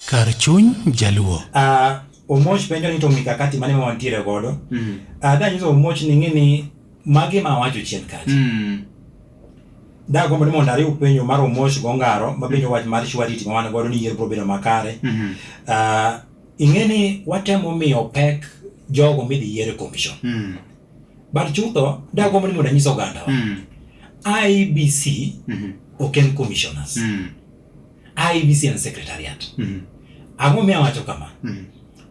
Kar chuny jaluo. Omoch penjo ni to mikakati mane wantiere godo. Da nyiso omoch ni ng'eni magi ma wacho chien kacha. Da gombo ni mondo ariw penjo mar omoch gongaro mapenjo wach mar shwariti ma wan godo ni yiero biro bedo makare. Ing'eni watemo miyo pek jogo midhi yiere commission. But chutho da gombo ni mondo anyiso oganda wa. IEBC oken commissioners. IEBC en secretariat. Ang'o miya wacho kama?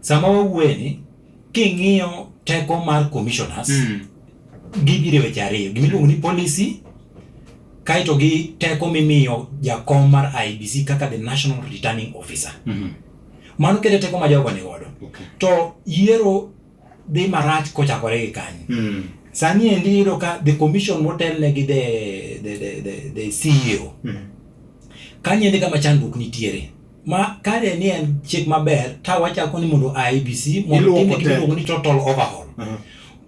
Sama wawueni king'iyo teko mar commissioners gibiro weche ariyo. Gimiluongo ni policy kaito gi teko mimiyo jakom mar IEBC kaka the national returning officer. Mano kede teko ma jogo ni godo. To yiero dhi marach kochakore gi kanyo. Sani endi iro ka the commission motel ne gi the CEO. Kanyo endi kama chandruok nitiere. Ma kare ni en chik maber ta wachako ni mondo IEBC mondo time giluongo ni total overhaul.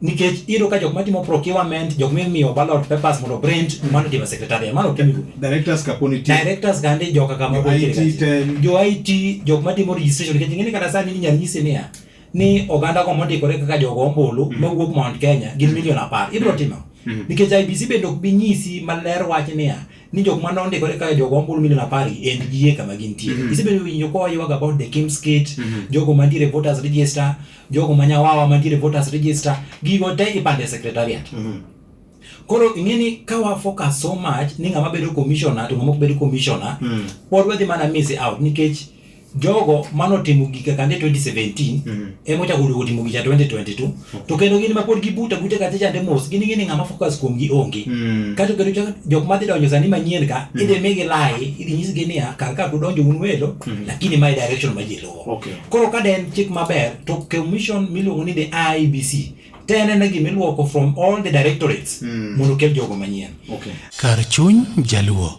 Nikech iro ka jok matimo procurement, jok mimiyo ballot papers mondo print, mano time secretariat, mano time directors kaponi ti. Directors gande joka kama jo IT, jok matimo registration. Nikech ng'eni kata sani inyalo nyise niya ni oganda go mondikore kaka jogo ombulu mawuok Mount Kenya gin milion 10. Ibiro timo. Nikech IEBC bende ok bi nyisi maler wach niya ni jok mane ondikore kaka jogo ombulu milion 10 en giye kama gintiere. Isebedo winjo ko yuaga about the Kim's Gate, jogo mantiere voters register, jogo manyawawa mantiere voters register, gigo te ipande secretariat. Koro ing'eni kawa focus so much ni ng'ama bedo commissioner to ng'ama ok bedo commissioner, pod wadhi mana miss out nikech jogo manotimo gika kande 2017 emochako duogo timo gicha 2022 to kendo gin mapod gibuta kacha chande mos gin ng'eni ng'ama focus kuom gi onge kato kendo jok madhi donjo sani manyien ka idhi migi lai idhi nyisgi niya kar ka udonjo un welo lakini mae direction ma ji luwo. Koro ka en chik maber to commission miluongo ni the IEBC tene na gimiluoko from all the directorates mondo kel jogo manyien. Kar chuny jaluo.